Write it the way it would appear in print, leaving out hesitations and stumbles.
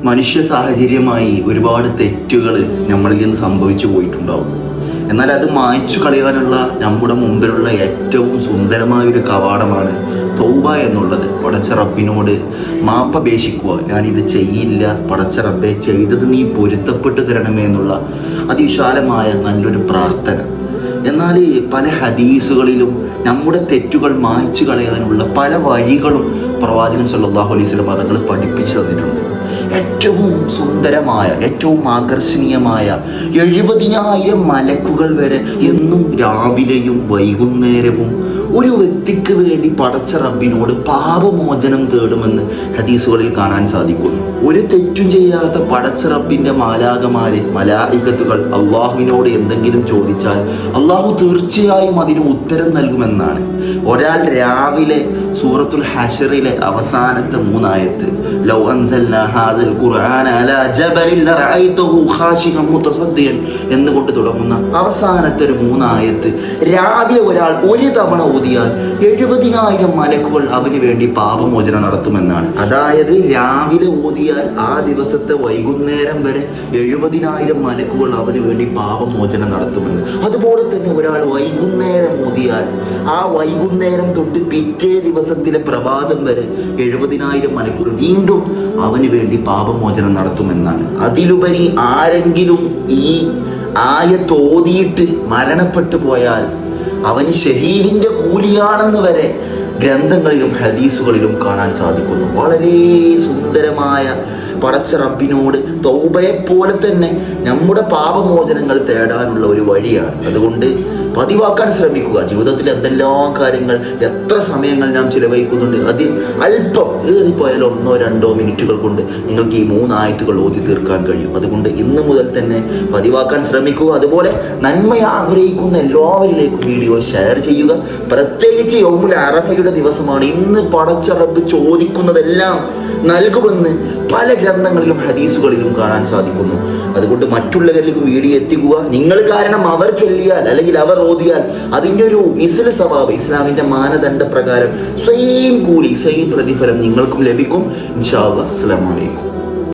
മനുഷ്യ സാഹചര്യമായി ഒരുപാട് തെറ്റുകൾ നമ്മളിൽ നിന്ന് സംഭവിച്ചു പോയിട്ടുണ്ടാവും. എന്നാൽ അത് മായ്ച്ചു കളയാനുള്ള നമ്മുടെ മുമ്പിലുള്ള ഏറ്റവും സുന്ദരമായൊരു കവാടമാണ് തൗബ എന്നുള്ളത്. പടച്ച റബ്ബിനോട് മാപ്പപേക്ഷിക്കുക, ഞാനിത് ചെയ്യില്ല, പടച്ച റബ്ബെ ചെയ്തത് നീ പൊരുത്തപ്പെട്ട് തരണമേ എന്നുള്ള അതിവിശാലമായ നല്ലൊരു പ്രാർത്ഥന. എന്നാൽ പല ഹദീസുകളിലും നമ്മുടെ തെറ്റുകൾ മായ്ച്ചു കളയാനുള്ള പല വഴികളും പ്രവാചകൻ സല്ലല്ലാഹു അലൈഹി വസല്ലം തങ്ങൾ പഠിപ്പിച്ചു തന്നിട്ടുണ്ട്. ഏറ്റവും സുന്ദരമായ, ഏറ്റവും ആകർഷണീയമായ 70,000 മലക്കുകൾ വരെ എന്നും രാവിലെയും വൈകുന്നേരവും ഒരു വ്യക്തിക്ക് വേണ്ടി പടച്ച റബ്ബിനോട് പാപമോചനം തേടുമെന്ന് ഹദീസുകളിൽ കാണാൻ സാധിക്കുന്നു. ഒരു തെറ്റും ചെയ്യാത്ത പടച്ച റബ്ബിന്റെ മാലാകമാര്, മലായികത്തുകൾ അള്ളാഹുവിനോട് എന്തെങ്കിലും ചോദിച്ചാൽ അള്ളാഹു തീർച്ചയായും അതിന് ഉത്തരം നൽകുമെന്നാണ്. ഒരാൾ രാവിലെ സൂറത്തുൽ ഹശറിലെ അവസാനത്തെ 3 ആയത്ത്, ലൗ അൻസൽനാ ഹാദൽ ഖുർആന അലാ ജബലിൻ ലറഅയ്തഹു ഖാശിഅൻ മുതസദ്ദിയൻ എന്നുകൊണ്ട് തുടങ്ങുന്ന അവസാനത്തെ ഒരു 3 ആയത്ത് രാവിലെ ഒരാൾ ഒരു തവണ ഓതിയാൽ 70,000 മലക്കുകൾ അവന് വേണ്ടി പാപമോചനം നടത്തുമെന്നാണ്. അതായത് രാവിലെ ഓതിയാൽ ആ ദിവസത്തെ വൈകുന്നേരം വരെ 70,000 മലക്കുകൾ അവന് വേണ്ടി പാപമോചനം നടത്തുമെന്ന്. അതുപോലെ തന്നെ ഒരാൾ വൈകുന്നേരം ഓതിയാൽ ആ വൈകുന്നേരം തൊട്ട് പിറ്റേ ദിവസത്തിലെ പ്രഭാതം വരെ 70,000 മലക്കുകൾ വീണ്ടും അവന് വേണ്ടി പാപമോചനം നടത്തുമെന്നാണ്. അതിലുപരി ആരെങ്കിലും ഈ ആയത്ത് ഓതിയിട്ട് മരണപ്പെട്ടു പോയാൽ അവന് ഷഹീദിന്റെ കൂലിയാണെന്ന് വരെ ഗ്രന്ഥങ്ങളിലും ഹദീസുകളിലും കാണാൻ സാധിക്കുന്നു. വളരെ സുന്ദരമായ പടച്ച റബ്ബിനോട് തൗബയെപ്പോലെ തന്നെ നമ്മുടെ പാപമോചനങ്ങൾ തേടാനുള്ള ഒരു വഴിയാണ്. അതുകൊണ്ട് പതിവാക്കാൻ ശ്രമിക്കുക. ജീവിതത്തിൽ എന്തെല്ലാം കാര്യങ്ങൾ, എത്ര സമയങ്ങൾ നാം ചിലവഴിക്കുന്നുണ്ട്, അതിൽ അല്പം ഏറിപ്പോയാൽ 1-2 മിനിറ്റുകൾ കൊണ്ട് നിങ്ങൾക്ക് ഈ 3 ആയത്തുകൾ ഓതി തീർക്കാൻ കഴിയും. അതുകൊണ്ട് ഇന്ന് മുതൽ തന്നെ പതിവാക്കാൻ ശ്രമിക്കുക. അതുപോലെ നന്മ ആഗ്രഹിക്കുന്ന എല്ലാവരിലേക്കും വീഡിയോ ഷെയർ ചെയ്യുക. പ്രത്യേകിച്ച് യൗമുൽ അറഫയുടെ ദിവസമാണ്. ഇന്ന് പടച്ച റബ്ബ് ചോദിക്കുന്നതെല്ലാം നൽകുമെന്ന് പല ഗ്രന്ഥങ്ങളിലും ഹദീസുകളിലും കാണാൻ സാധിക്കുന്നു. അതുകൊണ്ട് മറ്റുള്ളവരിലേക്ക് വീഡിയോ എത്തിക്കുക. നിങ്ങൾ കാരണം അവർ ചൊല്ലിയാൽ അല്ലെങ്കിൽ അവർ ഓതിയാൽ അതിൻ്റെ ഒരു മിസ്ൽ സവാബ് ഇസ്ലാമിൻ്റെ മാനദണ്ഡ പ്രകാരം സ്വയം കൂലി, സ്വയം പ്രതിഫലം നിങ്ങൾക്കും ലഭിക്കും. ഇൻഷാ അല്ലാഹ്. അസ്സലാമു അലൈക്കും.